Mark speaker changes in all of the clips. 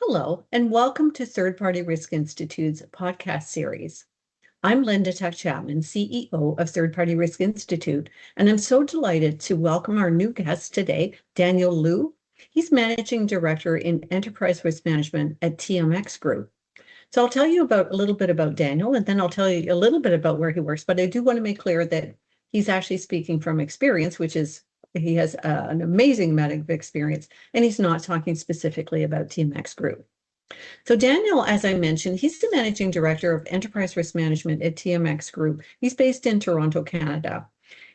Speaker 1: Hello, and welcome to Third Party Risk Institute's podcast series. I'm Tuck Chapman, CEO of Third Party Risk Institute, and I'm so delighted to welcome our new guest today, Daniel Liu. He's Managing Director in Enterprise Risk Management at TMX Group. So I'll tell you a little bit about Daniel, and then I'll tell you a little bit about where he works, but I do want to make clear that he's actually speaking from experience, which is he has an amazing amount of experience, and he's not talking specifically about TMX Group. So Daniel, as I mentioned, he's the Managing Director of Enterprise Risk Management at TMX Group. He's based in Toronto, Canada.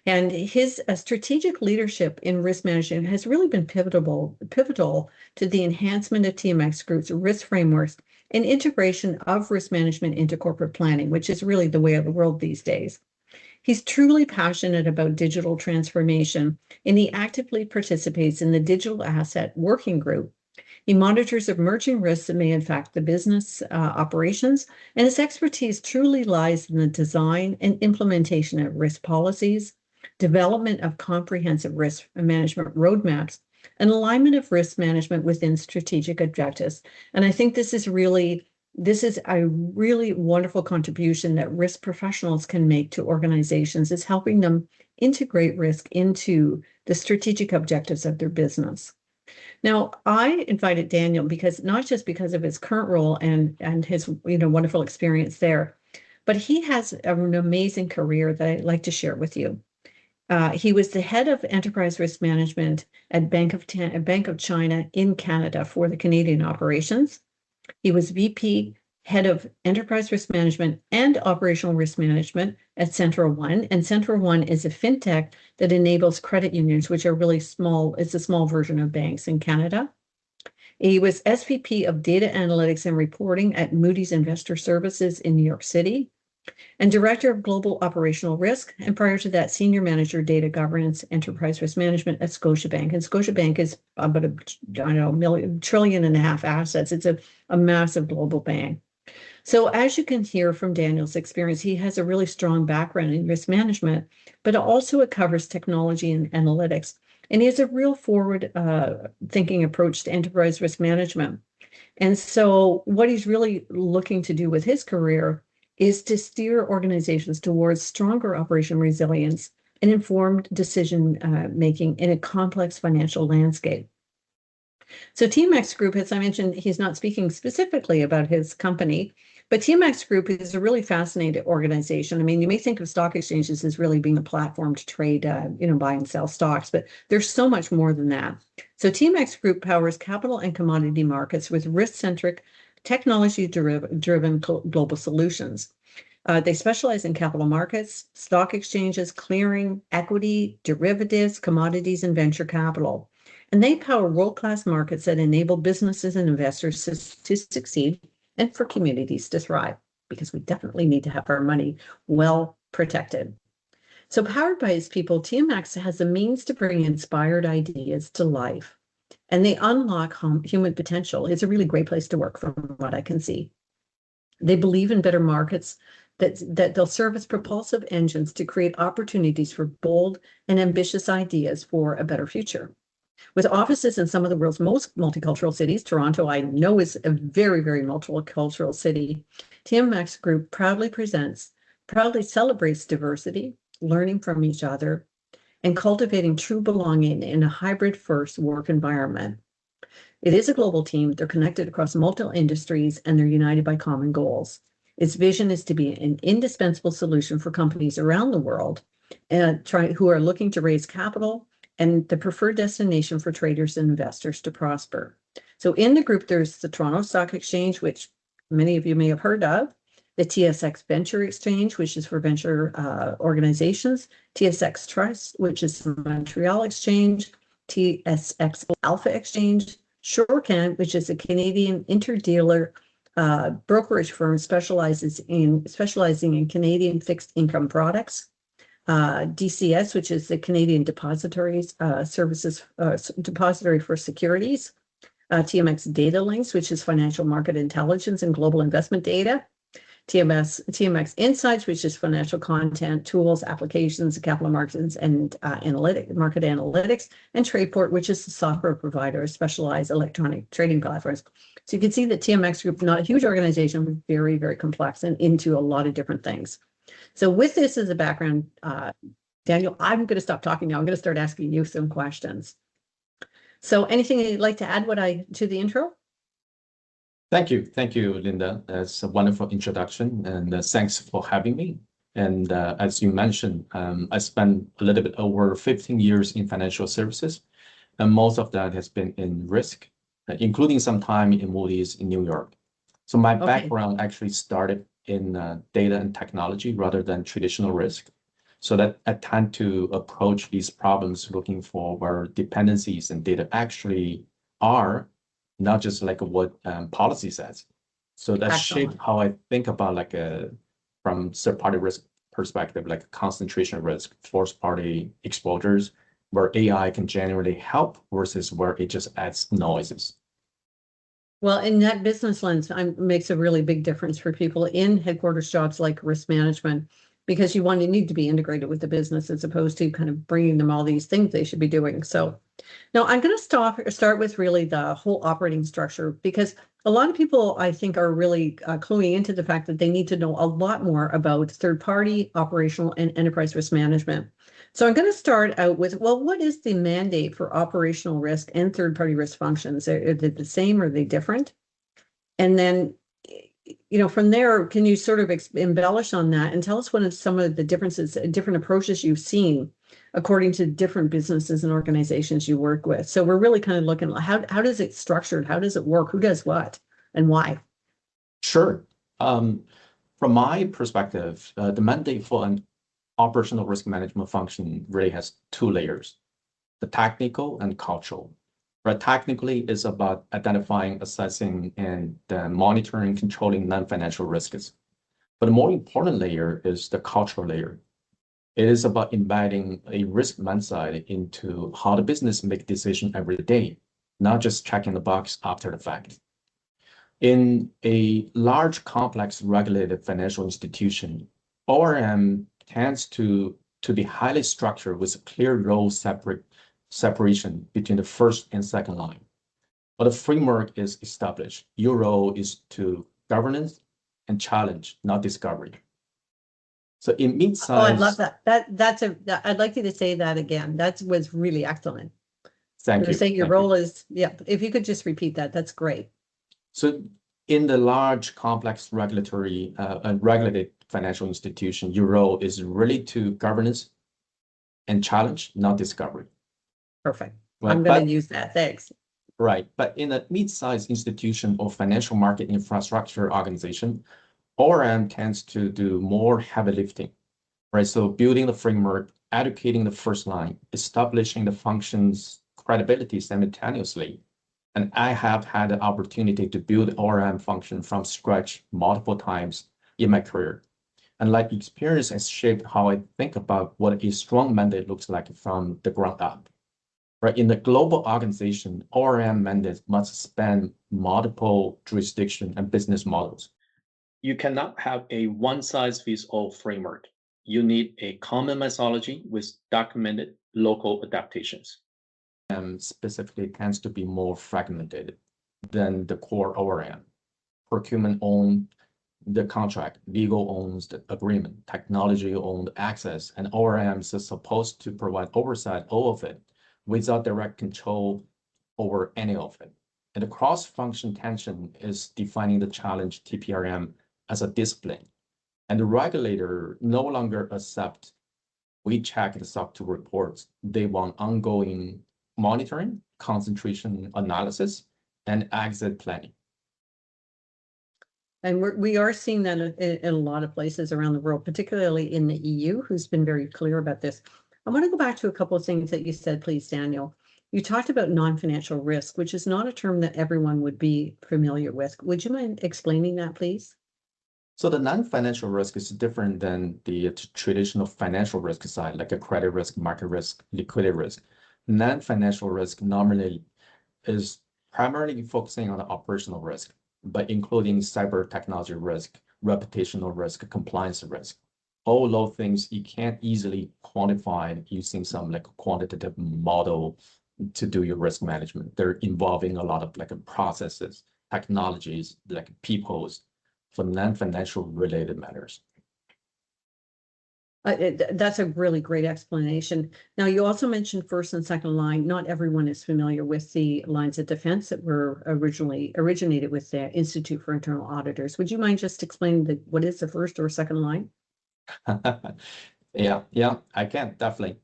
Speaker 1: And his strategic leadership in risk management has really been pivotal to the enhancement of TMX Group's risk frameworks and integration of risk management into corporate planning, which is really the way of the world these days. He's truly passionate about digital transformation, and he actively participates in the Digital Asset Working Group. He monitors emerging risks that may impact the business operations, and his expertise truly lies in the design and implementation of risk policies, development of comprehensive risk management roadmaps, and alignment of risk management within strategic objectives. And I think this is a really wonderful contribution that risk professionals can make to organizations, is helping them integrate risk into the strategic objectives of their business. Now, I invited Daniel because not just because of his current role and his wonderful experience there, but he has an amazing career that I'd like to share with you. He was the head of enterprise risk management at Bank of China in Canada for the Canadian operations. He was VP, head of enterprise risk management and operational risk management at Central One. And Central One is a fintech that enables credit unions, which are really small. It's a small version of banks in Canada. He was SVP of data analytics and reporting at Moody's Investor Services in New York City, and director of global operational risk. And prior to that, senior manager, data governance, enterprise risk management at Scotiabank. And Scotiabank is about $1.5 trillion assets. It's a massive global bank. So as you can hear from Daniel's experience, he has a really strong background in risk management, but also it covers technology and analytics. And he has a real forward thinking approach to enterprise risk management. And so what he's really looking to do with his career is to steer organizations towards stronger operational resilience and informed decision making in a complex financial landscape. So TMX Group, as I mentioned, he's not speaking specifically about his company, but TMX Group is a really fascinating organization. I mean, you may think of stock exchanges as really being a platform to trade, buy and sell stocks, but there's so much more than that. So TMX Group powers capital and commodity markets with risk-centric, technology-driven global solutions. They specialize in capital markets, stock exchanges, clearing, equity, derivatives, commodities, and venture capital. And they power world-class markets that enable businesses and investors to succeed and for communities to thrive, because we definitely need to have our money well protected. So powered by its people, TMX has the means to bring inspired ideas to life, and they unlock human potential. It's a really great place to work from what I can see. They believe in better markets, that they'll serve as propulsive engines to create opportunities for bold and ambitious ideas for a better future. With offices in some of the world's most multicultural cities, Toronto, I know, is a very, very multicultural city. TMX Group proudly celebrates diversity, learning from each other, and cultivating true belonging in a hybrid-first work environment. It is a global team. They're connected across multiple industries, and they're united by common goals. Its vision is to be an indispensable solution for companies around the world who are looking to raise capital, and the preferred destination for traders and investors to prosper. So in the group, there's the Toronto Stock Exchange, which many of you may have heard of, the TSX Venture Exchange, which is for venture organizations, TSX Trust, which is the Montreal Exchange, TSX Alpha Exchange, Shorecan, which is a Canadian interdealer brokerage firm specializing in Canadian fixed income products, DCS, which is the Canadian Depository for Securities, TMX Data Links, which is financial market intelligence and global investment data, TMX Insights, which is financial content, tools, applications, capital markets, and market analytics, and Tradeport, which is the software provider of specialized electronic trading platforms. So you can see the TMX Group, not a huge organization, very, very complex and into a lot of different things. So with this as a background, Daniel, I'm going to stop talking now. I'm going to start asking you some questions. So anything you'd like to add to the intro?
Speaker 2: Thank you, Linda. That's a wonderful introduction, and thanks for having me. And as you mentioned, I spent a little bit over 15 years in financial services, and most of that has been in risk, including some time in Moody's in New York. So my background actually started in data and technology rather than traditional risk. So that I tend to approach these problems looking for where dependencies in data actually are, not just like what policy says. So that shaped how I think about from third-party risk perspective, like concentration risk, first-party exposures, where AI can generally help versus where it just adds noises.
Speaker 1: Well, in that business lens, makes a really big difference for people in headquarters jobs like risk management, because you need to be integrated with the business as opposed to kind of bringing them all these things they should be doing. So now I'm going to start with really the whole operating structure, because a lot of people, I think, are really cluing into the fact that they need to know a lot more about third-party, operational, and enterprise risk management. So I'm going to start out with, well, what is the mandate for operational risk and third-party risk functions? Are they the same? Are they different? And then, from there, can you sort of embellish on that and tell us what are some of the differences, different approaches you've seen according to different businesses and organizations you work with? So we're really kind of looking at how does it structured? How does it work? Who does what and why?
Speaker 2: Sure. From my perspective, the mandate for an operational risk management function really has two layers, the technical and cultural. Right, technically, it's about identifying, assessing, and monitoring, controlling non-financial risks. But the more important layer is the cultural layer. It is about embedding a risk mindset into how the business makes decisions every day, not just checking the box after the fact. In a large, complex, regulated financial institution, ORM tends to be highly structured with a clear role separation between the first and second line. But the framework is established. Your role is to governance and challenge, not discovery. So in mid-size...
Speaker 1: Oh, I love that. I'd like you to say that again. That was really excellent.
Speaker 2: Thank you.
Speaker 1: You're saying your role is, if you could just repeat that, that's great.
Speaker 2: So in the large, complex regulatory and regulated financial institution, your role is really to governance and challenge, not discovery.
Speaker 1: Perfect. Right. I'm going to use that. Thanks.
Speaker 2: Right. But in a mid-sized institution or financial market infrastructure organization, ORM tends to do more heavy lifting, right? So building the framework, educating the first line, establishing the functions credibility simultaneously. And I have had the opportunity to build ORM function from scratch multiple times in my career. And experience has shaped how I think about what a strong mandate looks like from the ground up. Right, in the global organization, ORM mandates must span multiple jurisdictions and business models. You cannot have a one-size-fits-all framework. You need a common methodology with documented local adaptations. Specifically tends to be more fragmented than the core ORM. Procurement owns the contract, legal owns the agreement, technology owns access, and ORMs are supposed to provide oversight all of it, without direct control over any of it. And the cross-function tension is defining the challenge TPRM as a discipline. And the regulator no longer accepts we check the SOC 2 reports. They want ongoing monitoring, concentration analysis, and exit planning.
Speaker 1: And we are seeing that in a lot of places around the world, particularly in the EU, who's been very clear about this. I want to go back to a couple of things that you said, please, Daniel. You talked about non-financial risk, which is not a term that everyone would be familiar with. Would you mind explaining that, please?
Speaker 2: So the non-financial risk is different than the traditional financial risk side, like a credit risk, market risk, liquidity risk. Non-financial risk normally is primarily focusing on the operational risk, but including cyber technology risk, reputational risk, compliance risk. All those things you can't easily quantify using some like quantitative model to do your risk management. They're involving a lot of like processes, technologies, like people's for non-financial related matters.
Speaker 1: That's a really great explanation. Now, you also mentioned first and second line. Not everyone is familiar with the lines of defense that were originally originated with the Institute for Internal Auditors. Would you mind just explaining what is the first or second line?
Speaker 2: Yeah, I can, definitely.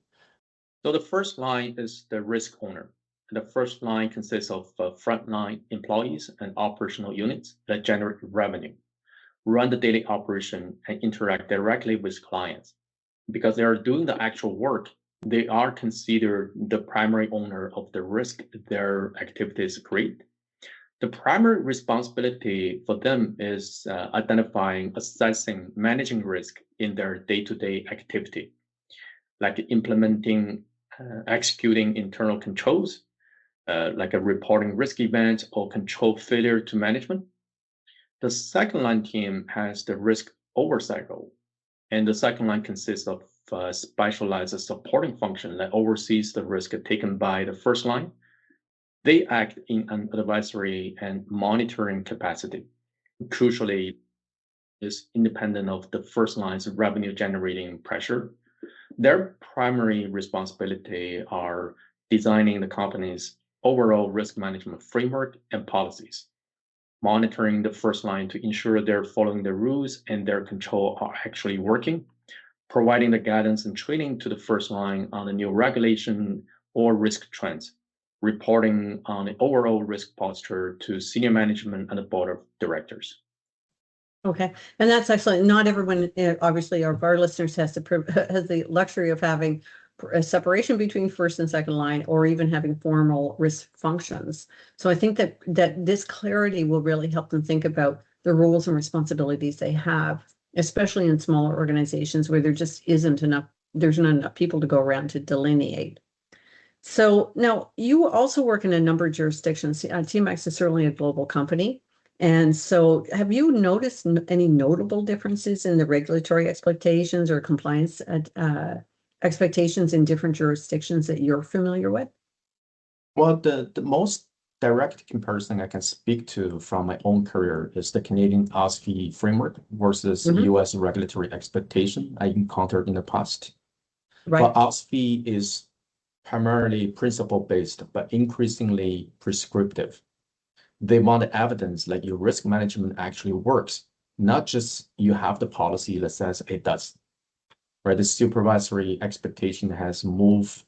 Speaker 2: So the first line is the risk owner. The first line consists of frontline employees and operational units that generate revenue, run the daily operation, and interact directly with clients. Because they are doing the actual work, they are considered the primary owner of the risk their activities create. The primary responsibility for them is identifying, assessing, managing risk in their day-to-day activity, like implementing, executing internal controls, like a reporting risk event or control failure to management. The second line team has the risk oversight role, and the second line consists of specialized supporting function that oversees the risk taken by the first line. They act in an advisory and monitoring capacity. Crucially, is independent of the first line's revenue generating pressure. Their primary responsibility are designing the company's overall risk management framework and policies, monitoring the first line to ensure they're following the rules and their control are actually working, providing the guidance and training to the first line on the new regulation or risk trends, reporting on the overall risk posture to senior management and the board of directors.
Speaker 1: Okay, and that's excellent. Not everyone, obviously, our listeners has the luxury of having a separation between first and second line, or even having formal risk functions. So I think that this clarity will really help them think about the roles and responsibilities they have, especially in smaller organizations where there just isn't enough. There's not enough people to go around to delineate. So now you also work in a number of jurisdictions. TMX is certainly a global company. And so have you noticed any notable differences in the regulatory expectations or compliance expectations in different jurisdictions that you're familiar with?
Speaker 2: Well, the most direct comparison I can speak to from my own career is the Canadian OSFI framework versus US regulatory expectation I encountered in the past.
Speaker 1: Right.
Speaker 2: But OSFI is primarily principle-based, but increasingly prescriptive. They want evidence that your risk management actually works, not just you have the policy that says it does. Right? The supervisory expectation has moved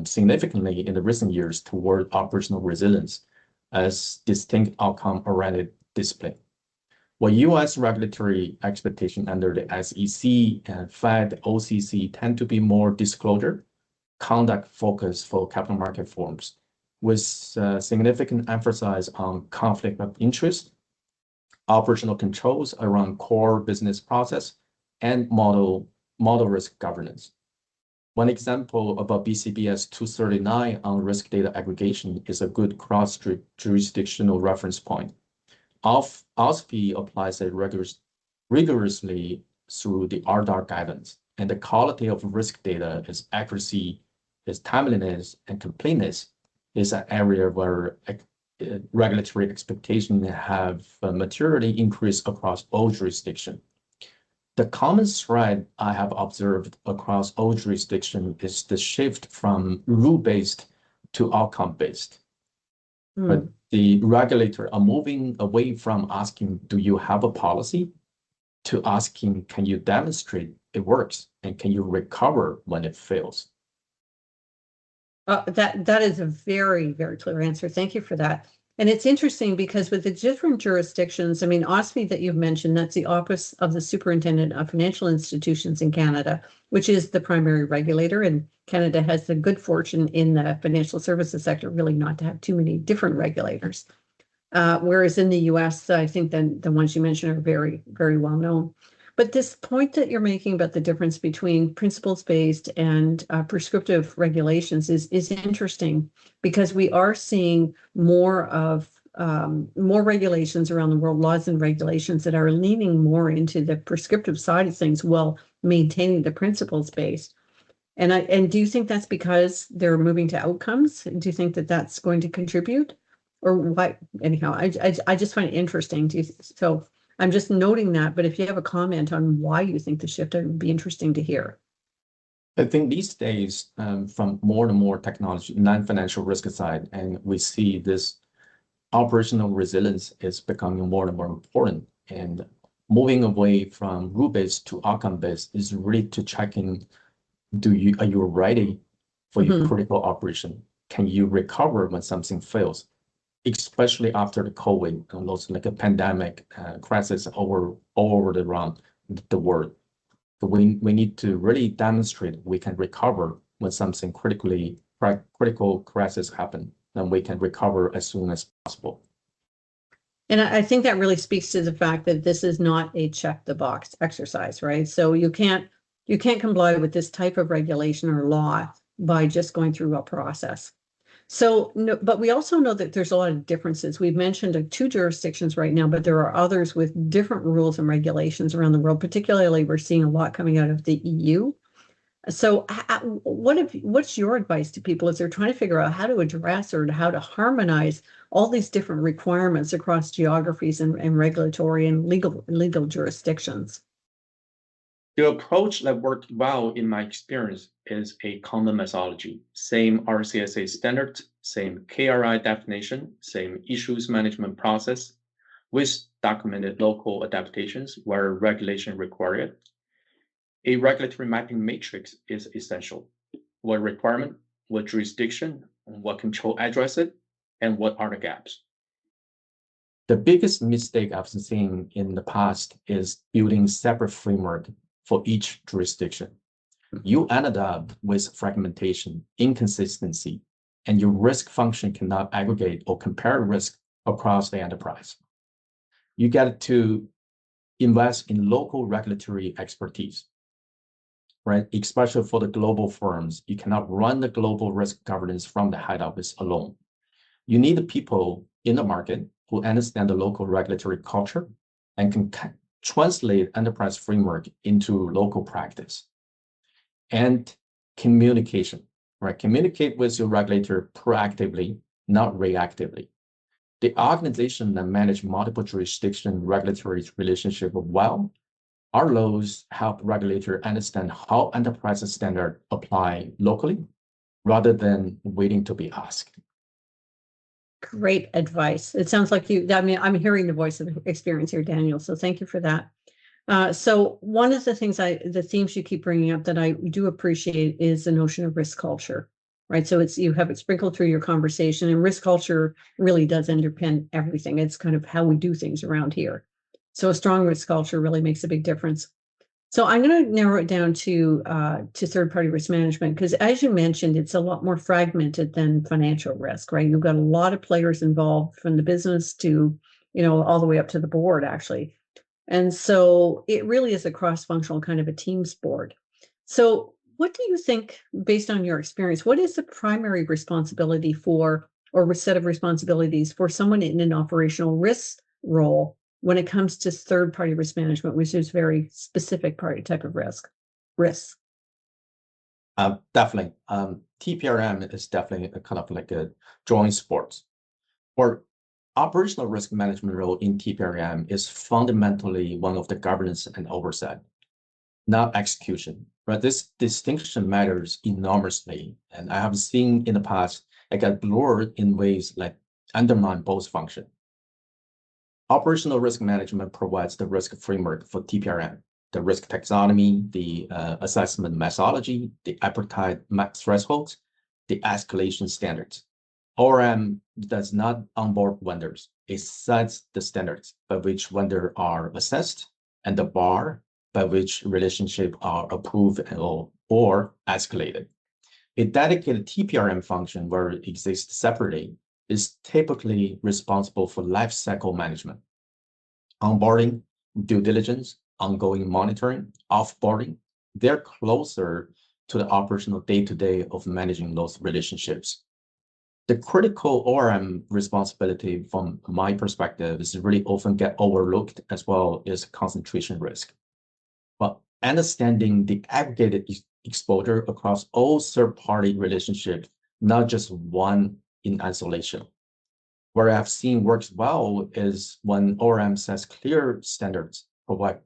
Speaker 2: significantly in the recent years toward operational resilience as distinct outcome-oriented discipline. While U.S. regulatory expectation under the SEC and Fed, OCC tend to be more disclosure, conduct focus for capital market firms, with significant emphasis on conflict of interest, operational controls around core business process, and model risk governance. One example about BCBS 239 on risk data aggregation is a good cross-jurisdictional reference point. OSFI applies it rigorously through the RDAR guidance, and the quality of risk data, its accuracy, its timeliness, and completeness is an area where regulatory expectations have materially increased across all jurisdictions. The common thread I have observed across all jurisdictions is the shift from rule-based to outcome-based. But the regulator are moving away from asking, do you have a policy, to asking, can you demonstrate it works, and can you recover when it fails?
Speaker 1: That is a very, very clear answer. Thank you for that. And it's interesting because with the different jurisdictions, I mean, OSFI that you've mentioned, that's the Office of the Superintendent of Financial Institutions in Canada, which is the primary regulator. And Canada has the good fortune in the financial services sector really not to have too many different regulators. Whereas in the US, I think the ones you mentioned are very, very well known. But this point that you're making about the difference between principles-based and prescriptive regulations is interesting, because we are seeing more of more regulations around the world, laws and regulations that are leaning more into the prescriptive side of things while maintaining the principles based. And do you think that's because they're moving to outcomes? Do you think that that's going to contribute, or what? Anyhow, I just find it interesting. So I'm just noting that. But if you have a comment on why you think the shift, it would be interesting to hear.
Speaker 2: I think these days, from more and more technology, non-financial risk aside, and we see this operational resilience is becoming more and more important. And moving away from rule-based to outcome-based is really to checking, are you ready for your critical operation? Can you recover when something fails? Especially after the COVID, almost like a pandemic crisis all over around the world. So we need to really demonstrate we can recover when something critical crisis happen, then we can recover as soon as possible.
Speaker 1: And I think that really speaks to the fact that this is not a check the box exercise, right? So you can't comply with this type of regulation or law by just going through a process. So, no, but we also know that there's a lot of differences. We've mentioned 2 jurisdictions right now, but there are others with different rules and regulations around the world. Particularly, we're seeing a lot coming out of the EU. So what's your advice to people as they're trying to figure out how to address or how to harmonize all these different requirements across geographies and regulatory and legal jurisdictions?
Speaker 3: The approach that worked well in my experience is a common methodology, same RCSA standards, same KRI definition, same issues management process, with documented local adaptations where regulation required. A regulatory mapping matrix is essential. What requirement, what jurisdiction, what control address it, and what are the gaps?
Speaker 2: The biggest mistake I've seen in the past is building separate framework for each jurisdiction. You ended up with fragmentation, inconsistency, and your risk function cannot aggregate or compare risk across the enterprise. You get to invest in local regulatory expertise, right? Especially for the global firms, you cannot run the global risk governance from the head office alone. You need the people in the market who understand the local regulatory culture and can translate enterprise framework into local practice. And communication, right? Communicate with your regulator proactively, not reactively. The organization that manage multiple jurisdiction regulatory relationship well, our laws help regulator understand how enterprise standard apply locally rather than waiting to be asked.
Speaker 1: Great advice. It sounds like I'm hearing the voice of experience here, Daniel. So thank you for that. So one of the things the themes you keep bringing up that I do appreciate is the notion of risk culture, right? So you have it sprinkled through your conversation, and risk culture really does underpin everything. It's kind of how we do things around here. So a strong risk culture really makes a big difference. So I'm going to narrow it down to third-party risk management, because as you mentioned, it's a lot more fragmented than financial risk, right? You've got a lot of players involved from the business to, all the way up to the board, actually. And so it really is a cross-functional kind of a team sport. So what do you think, based on your experience, what is the primary responsibility or set of responsibilities for someone in an operational risk role when it comes to third-party risk management, which is very specific type of risk?
Speaker 2: Definitely. TPRM is definitely a kind of like a joint sport. For operational risk management role in TPRM is fundamentally one of the governance and oversight, not execution. Right? This distinction matters enormously, and I have seen in the past it got blurred in ways that undermine both functions. Operational risk management provides the risk framework for TPRM, the risk taxonomy, the assessment methodology, the appetite thresholds, the escalation standards. ORM does not onboard vendors. It sets the standards by which vendors are assessed and the bar by which relationships are approved or escalated. A dedicated TPRM function where it exists separately is typically responsible for life cycle management, onboarding, due diligence, ongoing monitoring, offboarding. They're closer to the operational day-to-day of managing those relationships. The critical ORM responsibility from my perspective is really often get overlooked as well as concentration risk. But understanding the aggregated exposure across all third-party relationships, not just one in isolation. Where I've seen works well is when ORM sets clear standards, provide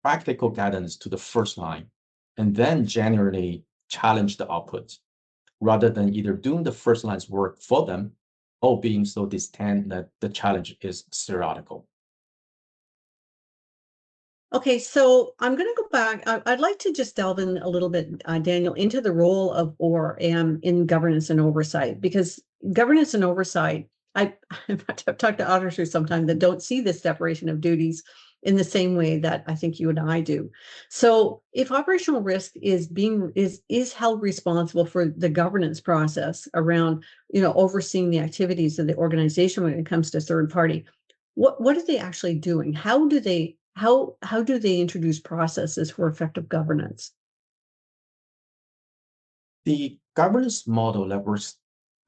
Speaker 2: practical guidance to the first line, and then genuinely challenge the output, rather than either doing the first line's work for them or being so distant that the challenge is theoretical.
Speaker 1: Okay, so I'm going to go back. I'd like to just delve in a little bit, Daniel, into the role of ORM in governance and oversight, because governance and oversight, I've talked to auditors sometimes that don't see this separation of duties in the same way that I think you and I do. So if operational risk is held responsible for the governance process around, overseeing the activities of the organization when it comes to third party, what are they actually doing? How do they introduce processes for effective governance?
Speaker 2: The governance model that works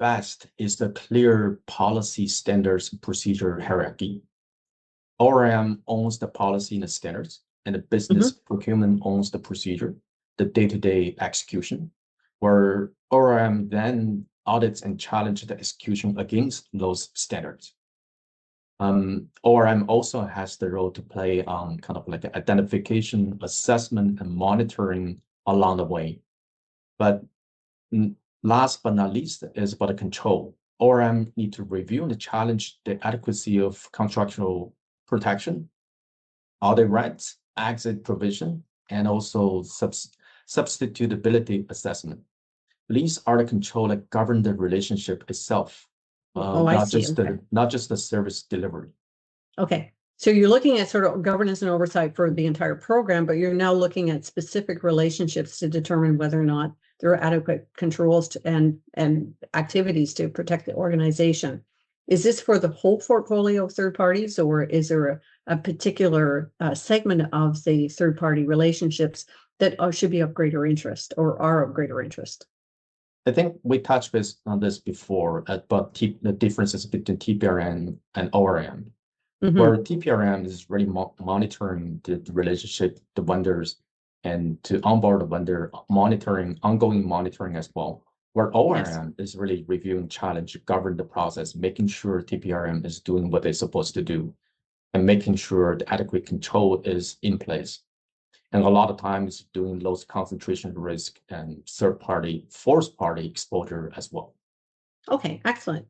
Speaker 2: best is the clear policy standards procedure hierarchy. ORM owns the policy and the standards, and the business procurement owns the procedure, the day-to-day execution, where ORM then audits and challenges the execution against those standards. ORM also has the role to play on kind of like identification, assessment, and monitoring along the way. But last but not least is about the control. ORM need to review and challenge the adequacy of contractual protection, audit rights, exit provision, and also substitutability assessment. These are the control that govern the relationship itself, not just the service delivery.
Speaker 1: Okay, so you're looking at sort of governance and oversight for the entire program, but you're now looking at specific relationships to determine whether or not there are adequate controls and activities to protect the organization. Is this for the whole portfolio of third parties, or is there a particular segment of the third party relationships that should be of greater interest or are of greater interest?
Speaker 2: I think we touched on this before about the differences between TPRM and ORM, where TPRM is really monitoring the relationship, the vendors, and to onboard the vendor, ongoing monitoring as well. Where ORM is really reviewing challenge, govern the process, making sure TPRM is doing what they're supposed to do, and making sure the adequate control is in place. And a lot of times doing those concentration risk and third-party, fourth-party exposure as well.
Speaker 1: Okay, excellent.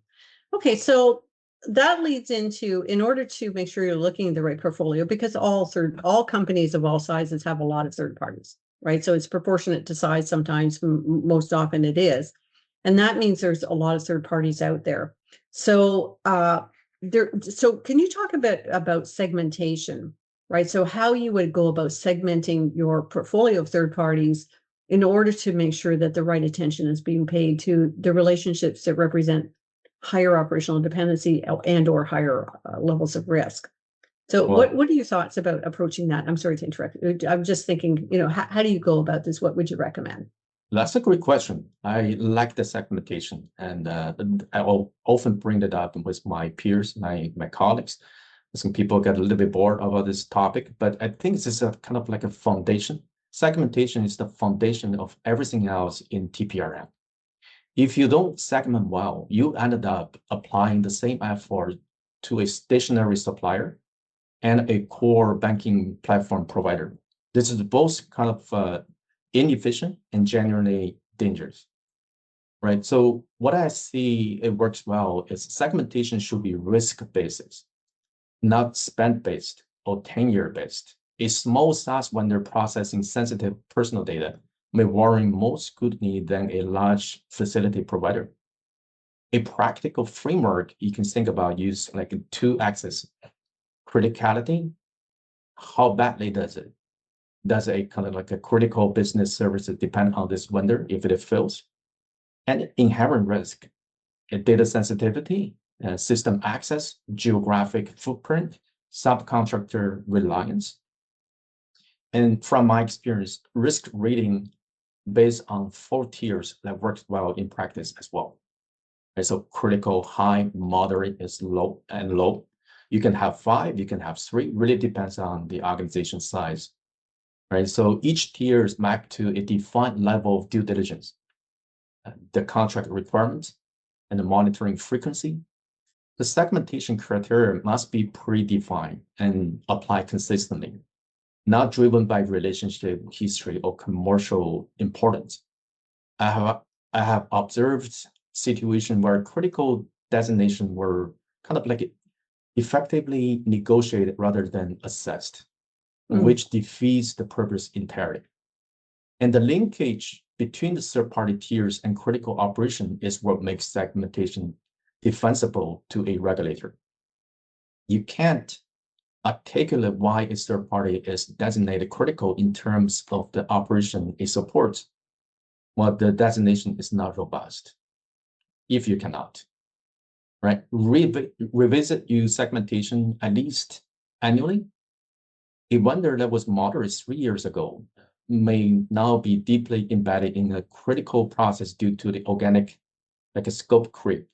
Speaker 1: Okay, so that leads into, in order to make sure you're looking at the right portfolio, because all companies of all sizes have a lot of third parties, right? So it's proportionate to size sometimes, most often it is. And that means there's a lot of third parties out there. So so can you talk a bit about segmentation, right? So how you would go about segmenting your portfolio of third parties in order to make sure that the right attention is being paid to the relationships that represent higher operational dependency and or higher levels of risk. So what are your thoughts about approaching that? I'm sorry to interrupt. I'm just thinking, how do you go about this? What would you recommend?
Speaker 2: That's a great question. I like the segmentation, and I often bring it up with my peers, my colleagues. Some people get a little bit bored about this topic, but I think this is a kind of like a foundation. Segmentation is the foundation of everything else in TPRM. If you don't segment well, you ended up applying the same effort to a stationary supplier and a core banking platform provider. This is both kind of inefficient and genuinely dangerous, right? So what I see it works well is segmentation should be risk-based, not spend-based or tenure-based. A small SaaS vendor processing sensitive personal data may warrant more scrutiny than a large facility provider. A practical framework you can think about use like two axes: criticality, how badly does it? Does a kind of like a critical business service depend on this vendor if it fails? And inherent risk, data sensitivity, system access, geographic footprint, subcontractor reliance. And from my experience, risk rating based on 4 tiers that works well in practice as well. Right? So critical, high, moderate is low and low. You can have 5, you can have 3, really depends on the organization size. Right? So each tier is mapped to a defined level of due diligence, the contract requirements, and the monitoring frequency. The segmentation criteria must be predefined and applied consistently, not driven by relationship history or commercial importance. I have observed situations where critical designations were kind of like effectively negotiated rather than assessed, which defeats the purpose entirely. And the linkage between the third-party tiers and critical operation is what makes segmentation defensible to a regulator. You can't articulate why a third party is designated critical in terms of the operation it supports, while the designation is not robust. If you cannot, right? Revisit your segmentation at least annually. A vendor that was moderate 3 years ago may now be deeply embedded in a critical process due to the organic, like a scope creep.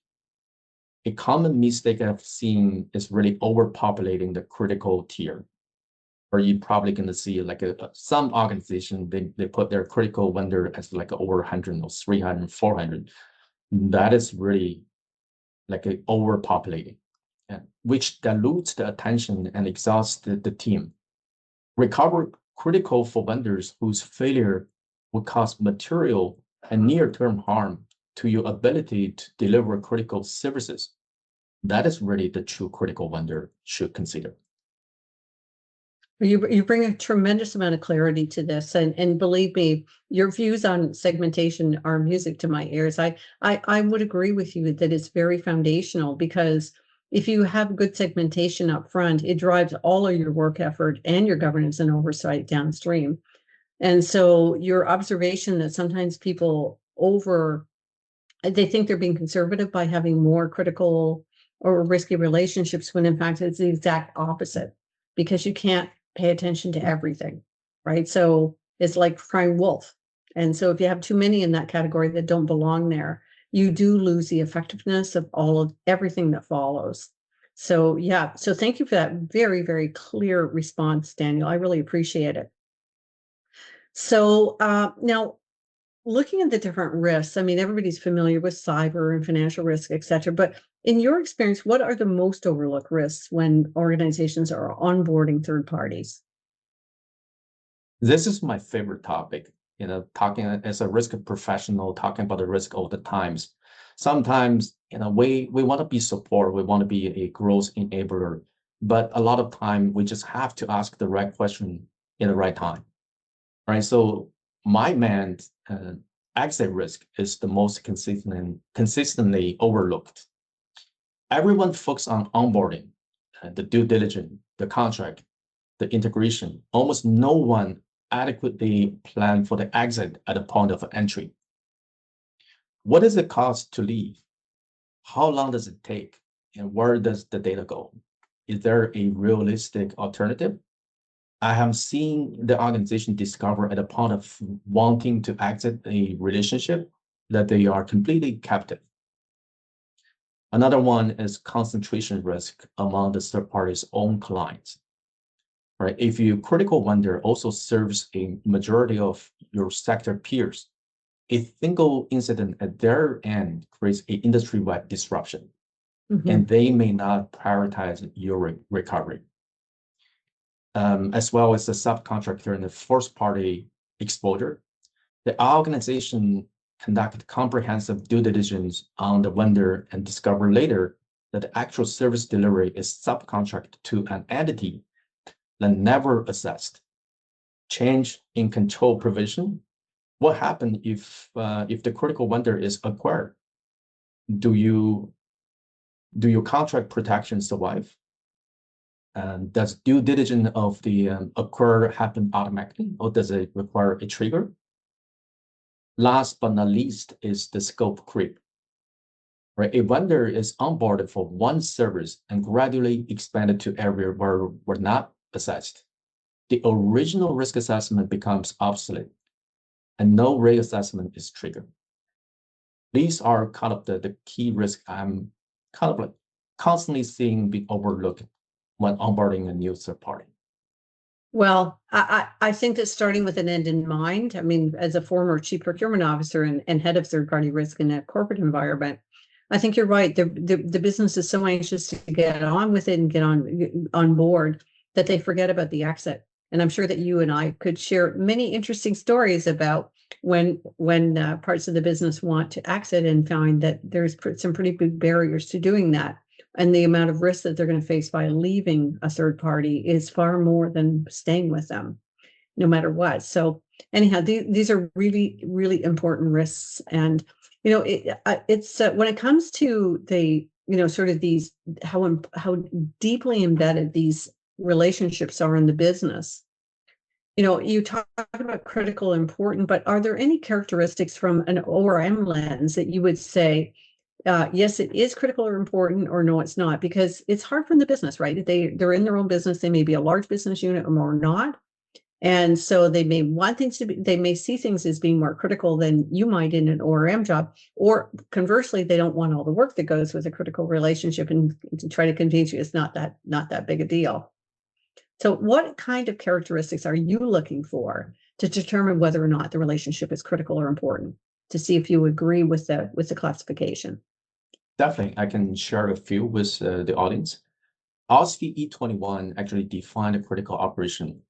Speaker 2: A common mistake I've seen is really overpopulating the critical tier. Or you're probably going to see like some organization, they put their critical vendor as like over 100 or 300, 400. That is really like overpopulating, which dilutes the attention and exhausts the team. Recover critical for vendors whose failure would cause material and near-term harm to your ability to deliver critical services. That is really the true critical vendor should consider.
Speaker 1: You bring a tremendous amount of clarity to this, and believe me, your views on segmentation are music to my ears. I would agree with you that it's very foundational, because if you have good segmentation up front, it drives all of your work effort and your governance and oversight downstream. And so your observation that sometimes people they think they're being conservative by having more critical or risky relationships, when in fact it's the exact opposite, because you can't pay attention to everything, right? So it's like crying wolf. And so if you have too many in that category that don't belong there, you do lose the effectiveness of all of everything that follows. So yeah, so thank you for that very, very clear response, Daniel. I really appreciate it. So now, looking at the different risks, I mean, everybody's familiar with cyber and financial risk, et cetera. But in your experience, what are the most overlooked risks when organizations are onboarding third parties?
Speaker 2: This is my favorite topic, talking as a risk professional, talking about the risk all the times. Sometimes, we want to be support, we want to be a growth enabler, but a lot of time we just have to ask the right question in the right time, right? So my man, exit risk is the most consistently overlooked. Everyone focuses on onboarding, the due diligence, the contract, the integration. Almost no one adequately plan for the exit at the point of entry. What does it cost to leave? How long does it take? And where does the data go? Is there a realistic alternative? I have seen the organization discover at the point of wanting to exit a relationship that they are completely captive. Another one is concentration risk among the third party's own clients. Right? If your critical vendor also serves a majority of your sector peers, a single incident at their end creates an industry-wide disruption, and they may not prioritize your recovery. As well as the subcontractor and the first-party exposure, the organization conducted comprehensive due diligence on the vendor and discovered later that the actual service delivery is subcontracted to an entity that never assessed. Change in control provision. What happens if the critical vendor is acquired? Do your contract protection survive? Does due diligence of the acquirer happen automatically, or does it require a trigger? Last but not least is the scope creep. Right? A vendor is onboarded for one service and gradually expanded to areas where were not assessed. The original risk assessment becomes obsolete, and no reassessment is triggered. These are kind of the key risks I'm kind of like constantly seeing be overlooked when onboarding a new third party.
Speaker 1: Well, I think that starting with an end in mind, I mean, as a former chief procurement officer and head of third-party risk in a corporate environment, I think you're right. The business is so anxious to get on with it and get on board that they forget about the exit. And I'm sure that you and I could share many interesting stories about when parts of the business want to exit and find that there's some pretty big barriers to doing that. And the amount of risk that they're going to face by leaving a third party is far more than staying with them, no matter what. So anyhow, these are really, really important risks. And, it's when it comes to the, sort of these, how deeply embedded these relationships are in the business. You talk about critical important, but are there any characteristics from an ORM lens that you would say, yes, it is critical or important, or no, it's not? Because it's hard from the business, right? They're in their own business. They may be a large business unit or not. And so they may want things they may see things as being more critical than you might in an ORM job. Or conversely, they don't want all the work that goes with a critical relationship and to try to convince you it's not that big a deal. So what kind of characteristics are you looking for to determine whether or not the relationship is critical or important, to see if you agree with the classification?
Speaker 2: Definitely, I can share a few with the audience. OSFI E21 actually defined a critical operation.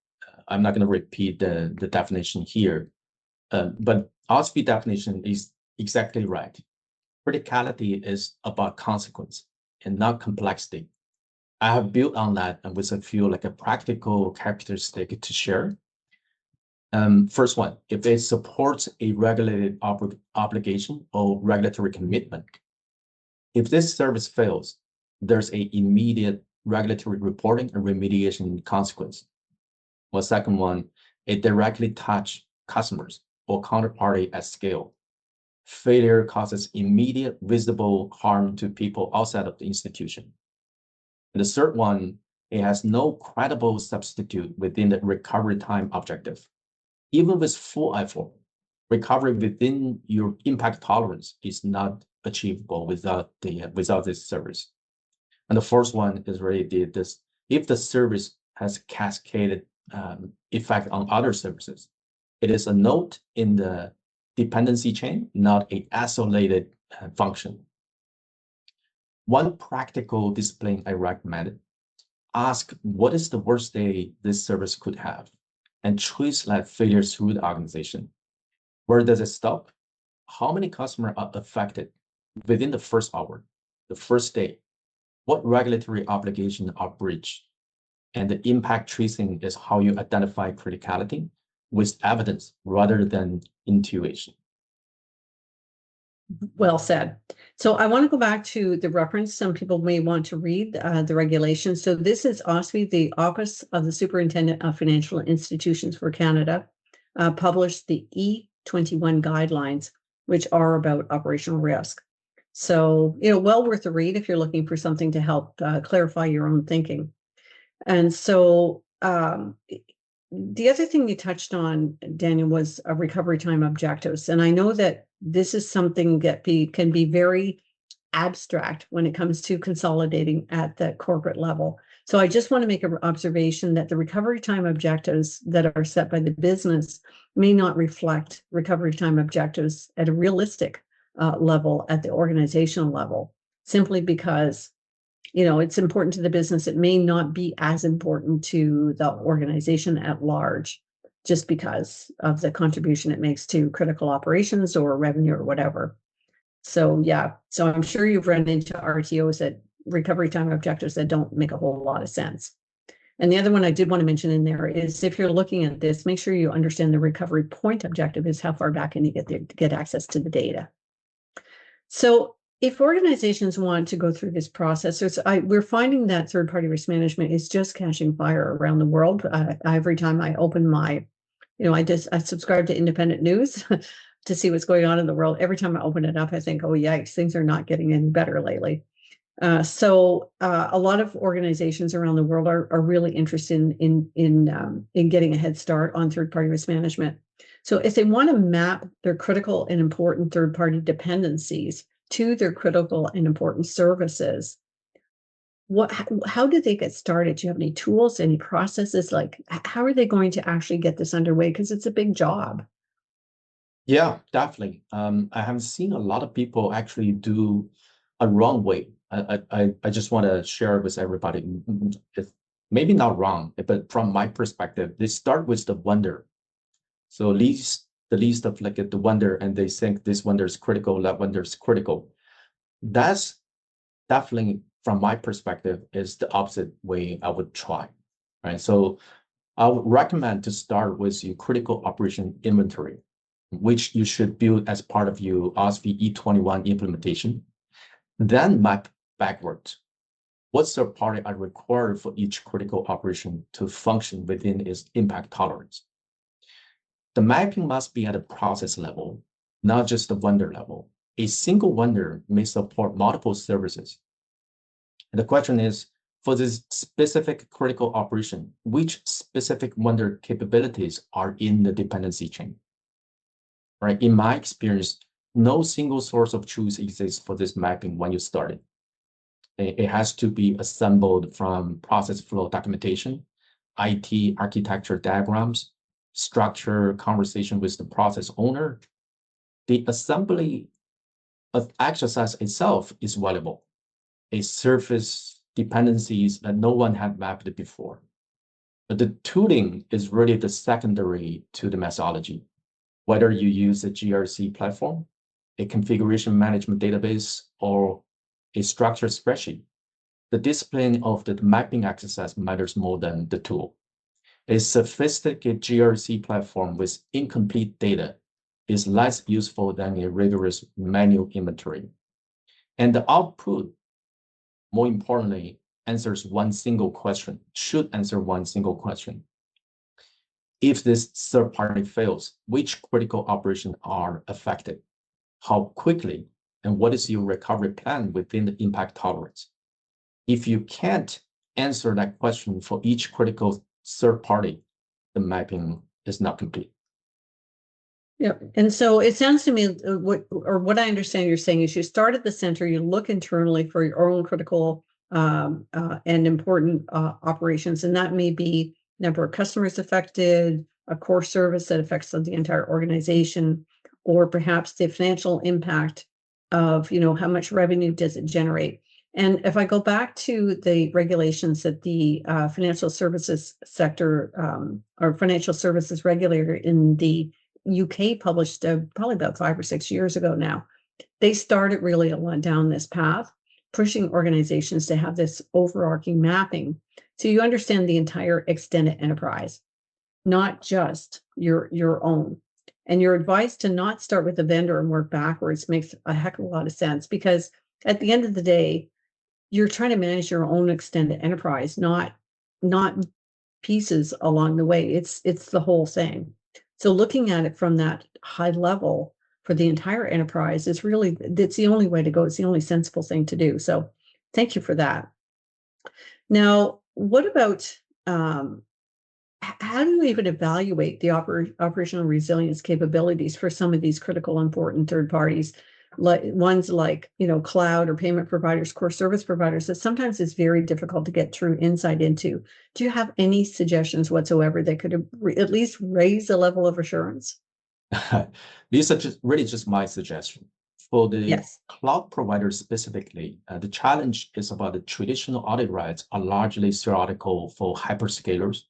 Speaker 2: I'm not going to repeat the definition here, but OSFI definition is exactly right. Criticality is about consequence and not complexity. I have built on that and with a few like a practical characteristic to share. First one, if it supports a regulated obligation or regulatory commitment. If this service fails, there's a immediate regulatory reporting and remediation consequence. Well, second one, it directly touches customers or counterparty at scale. Failure causes immediate visible harm to people outside of the institution. And the third one, it has no credible substitute within the recovery time objective. Even with full effort, recovery within your impact tolerance is not achievable without this service. And the fourth one is really this: if the service has cascaded effect on other services, it is a node in the dependency chain, not an isolated function. One practical discipline I recommend: ask what is the worst day this service could have, and trace that failure through the organization. Where does it stop? How many customers are affected within the first hour, the first day? What regulatory obligations are breached? And the impact tracing is how you identify criticality with evidence rather than intuition.
Speaker 1: Well said. So I want to go back to the reference. Some people may want to read the regulations. So this is OSFI, the Office of the Superintendent of Financial Institutions for Canada, published the E21 guidelines, which are about operational risk. So, well worth a read if you're looking for something to help clarify your own thinking. And so the other thing you touched on, Daniel, was recovery time objectives. And I know that this is something that can be very abstract when it comes to consolidating at the corporate level. So I just want to make an observation that the recovery time objectives that are set by the business may not reflect recovery time objectives at a realistic level at the organizational level, simply because it's important to the business. It may not be as important to the organization at large, just because of the contribution it makes to critical operations or revenue or whatever. So yeah, so I'm sure you've run into RTOs that recovery time objectives that don't make a whole lot of sense. And the other one I did want to mention in there is, if you're looking at this, make sure you understand the recovery point objective is how far back can you get access to the data. So if organizations want to go through this process, we're finding that third-party risk management is just catching fire around the world. Every time I open my, I subscribe to independent news to see what's going on in the world. Every time I open it up, I think, oh, yikes, things are not getting any better lately. So a lot of organizations around the world are really interested in getting a head start on third-party risk management. So if they want to map their critical and important third-party dependencies to their critical and important services, how do they get started? Do you have any tools, any processes? Like, how are they going to actually get this underway? Because it's a big job.
Speaker 2: Yeah, definitely. I have seen a lot of people actually do a wrong way. I just want to share with everybody. It's maybe not wrong, but from my perspective, they start with the wonder. So the least of like the wonder, and they think this wonder is critical, that wonder is critical. That's definitely, from my perspective, is the opposite way I would try, right? So I would recommend to start with your critical operation inventory, which you should build as part of your OSFI E21 implementation. Then map backwards. What third party are required for each critical operation to function within its impact tolerance? The mapping must be at a process level, not just the vendor level. A single vendor may support multiple services. And the question is, for this specific critical operation, which specific vendor capabilities are in the dependency chain? Right? In my experience, no single source of truth exists for this mapping when you start it. It has to be assembled from process flow documentation, IT architecture diagrams, structure conversation with the process owner. The assembly of exercise itself is valuable. A surface dependencies that no one had mapped before. But the tooling is really the secondary to the methodology. Whether you use a GRC platform, a configuration management database, or a structured spreadsheet, the discipline of the mapping exercise matters more than the tool. A sophisticated GRC platform with incomplete data is less useful than a rigorous manual inventory. And the output, more importantly, answers one single question, should answer one single question. If this third party fails, which critical operations are affected? How quickly? And what is your recovery plan within the impact tolerance? If you can't answer that question for each critical third party, the mapping is not complete.
Speaker 1: Yep. And so it sounds to me what I understand you're saying is you start at the center, you look internally for your own critical and important operations, and that may be number of customers affected, a core service that affects the entire organization, or perhaps the financial impact of, how much revenue does it generate. And if I go back to the regulations that the financial services sector or financial services regulator in the UK published probably about 5 or 6 years ago now, they started really down this path, pushing organizations to have this overarching mapping. So you understand the entire extended enterprise, not just your own. And you're advised to not start with the vendor and work backwards makes a heck of a lot of sense, because at the end of the day, you're trying to manage your own extended enterprise, not pieces along the way. It's the whole thing. So looking at it from that high level for the entire enterprise is really, it's the only way to go. It's the only sensible thing to do. So thank you for that. Now, what about how do you even evaluate the operational resilience capabilities for some of these critical important third parties, like ones like cloud or payment providers, core service providers, that sometimes is very difficult to get true insight into? Do you have any suggestions whatsoever that could at least raise the level of assurance?
Speaker 2: These are just my suggestion. For the
Speaker 1: Yes.
Speaker 2: cloud providers specifically, the challenge is about the traditional audit rights are largely theoretical for hyperscalers.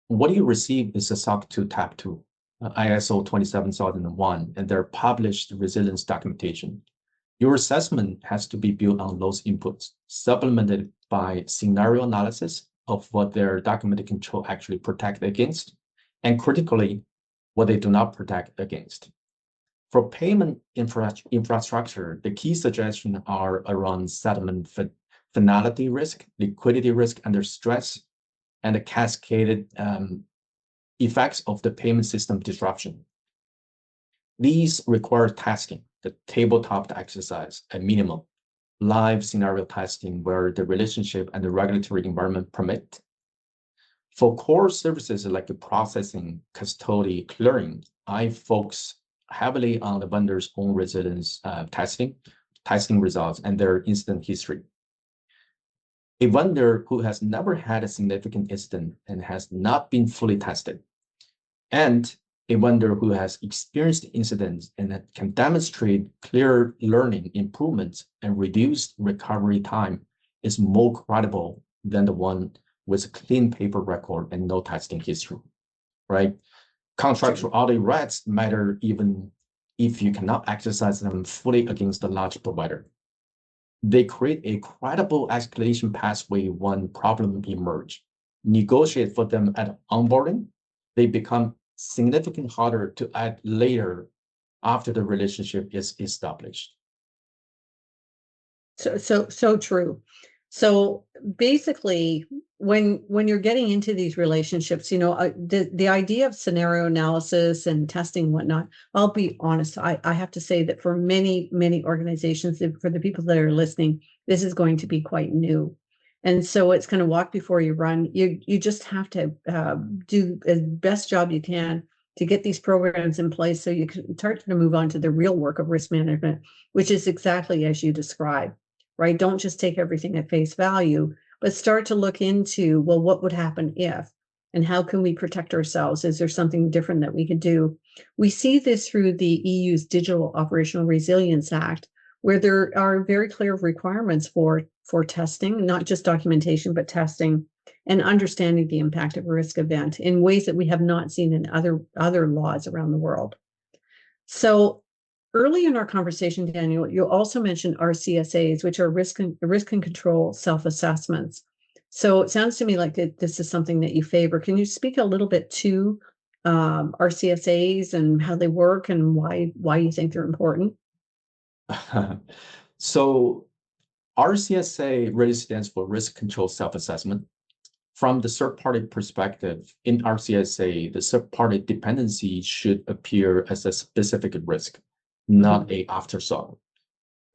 Speaker 2: What you receive is a SOC 2 Type 2, ISO 27001, and their published resilience documentation. Your assessment has to be built on those inputs, supplemented by scenario analysis of what their documented control actually protect against, and critically, what they do not protect against. For payment infrastructure, the key suggestions are around settlement finality risk, liquidity risk under stress, and the cascaded effects of the payment system disruption. These require testing, the tabletop exercise at minimum, live scenario testing where the relationship and the regulatory environment permit. For core services like processing, custody, clearing, I focus heavily on the vendor's own resilience testing results, and their incident history. A vendor who has never had a significant incident and has not been fully tested, and a vendor who has experienced incidents and that can demonstrate clear learning improvements and reduced recovery time is more credible than the one with a clean paper record and no testing history, right? Contractual audit rights matter even if you cannot exercise them fully against the large provider. They create a credible escalation pathway when problems emerge. Negotiate for them at onboarding, they become significantly harder to add later after the relationship is established.
Speaker 1: So true. So basically, when you're getting into these relationships, the idea of scenario analysis and testing and whatnot, I'll be honest, I have to say that for many organizations, for the people that are listening, this is going to be quite new. And so it's going to walk before you run. You just have to do the best job you can to get these programs in place so you can start to move on to the real work of risk management, which is exactly as you described. Right? Don't just take everything at face value, but start to look into, well, what would happen if, and how can we protect ourselves? Is there something different that we could do? We see this through the EU's Digital Operational Resilience Act, where there are very clear requirements for testing, not just documentation, but testing and understanding the impact of a risk event in ways that we have not seen in other laws around the world. So early in our conversation, Daniel, you also mentioned RCSAs, which are risk and control self-assessments. So it sounds to me like this is something that you favor. Can you speak a little bit to RCSAs and how they work and why you think they're important?
Speaker 2: So RCSA really stands for risk control self-assessment. From the third-party perspective, in RCSA, the third-party dependency should appear as a specific risk, not a afterthought.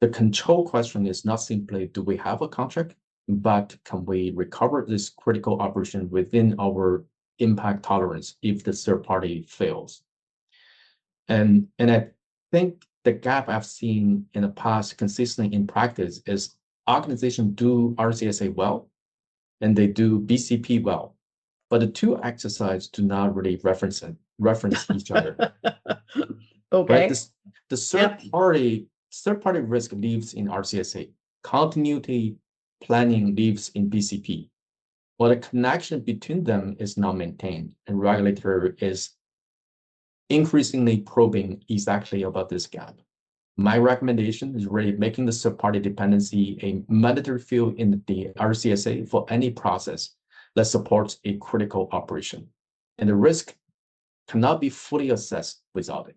Speaker 2: The control question is not simply, do we have a contract, but can we recover this critical operation within our impact tolerance if the third party fails? And I think the gap I've seen in the past consistently in practice is organizations do RCSA well, and they do BCP well, but the two exercises do not really reference each other.
Speaker 1: Okay.
Speaker 2: Right? The third party risk lives in RCSA. Continuity planning lives in BCP. While the connection between them is not maintained, and regulator is increasingly probing exactly about this gap. My recommendation is really making the third party dependency a mandatory field in the RCSA for any process that supports a critical operation. And the risk cannot be fully assessed without it.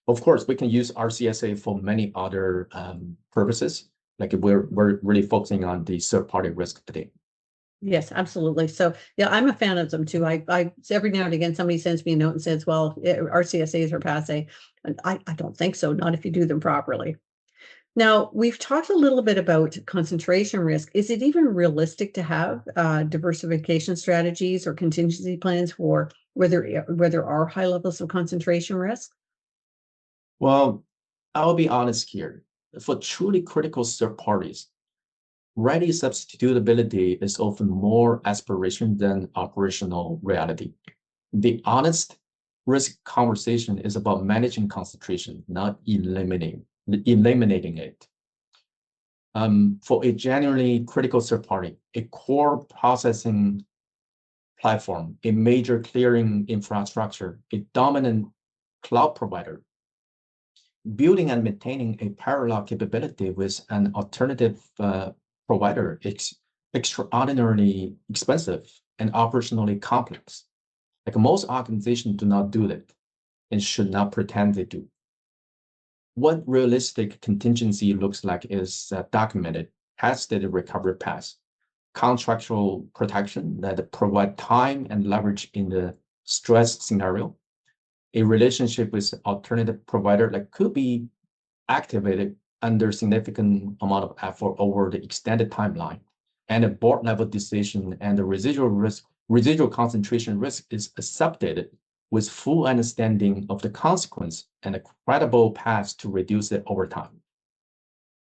Speaker 2: Of course, we can use RCSA for many other purposes, like we're really focusing on the third-party risk today.
Speaker 1: Yes, absolutely. So yeah, I'm a fan of them too. I every now and again somebody sends me a note and says, well, RCSAs are passe. And I don't think so, not if you do them properly. Now, we've talked a little bit about concentration risk. Is it even realistic to have diversification strategies or contingency plans for where there are high levels of concentration risk?
Speaker 2: Well, I'll be honest here. For truly critical third parties, ready substitutability is often more aspiration than operational reality. The honest risk conversation is about managing concentration, not eliminating it. For a genuinely critical third party, a core processing platform, a major clearing infrastructure, a dominant cloud provider, building and maintaining a parallel capability with an alternative provider is extraordinarily expensive and operationally complex. Like most organizations do not do that and should not pretend they do. What realistic contingency looks like is documented, tested recovery paths, contractual protection that provide time and leverage in the stress scenario, a relationship with alternative provider that could be activated under significant amount of effort over the extended timeline, and a board level decision and the residual concentration risk is accepted with full understanding of the consequence and a credible path to reduce it over time.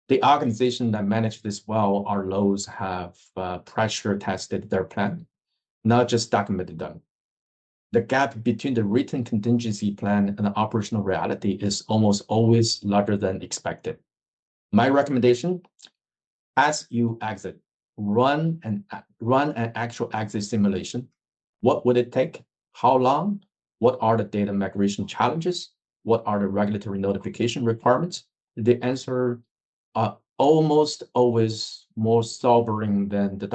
Speaker 2: The organization that manage this well, our lows have pressure tested their plan, not just documented them. The gap between the written contingency plan and the operational reality is almost always larger than expected. My recommendation, as you exit, run an actual exit simulation. What would it take? How long? What are the data migration challenges? What are the regulatory notification requirements? The answer are almost always more sobering than the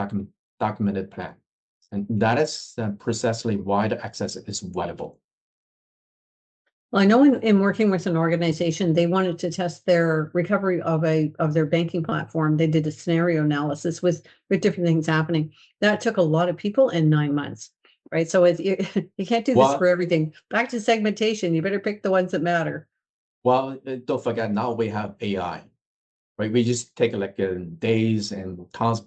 Speaker 2: documented plan. And that is precisely why the access is valuable.
Speaker 1: Well, I know in working with an organization, they wanted to test their recovery of their banking platform. They did a scenario analysis with different things happening. That took a lot of people and 9 months, right? So you can't do this for everything. Back to segmentation, you better pick the ones that matter.
Speaker 2: Well, don't forget, now we have AI, right? We just take like days and tons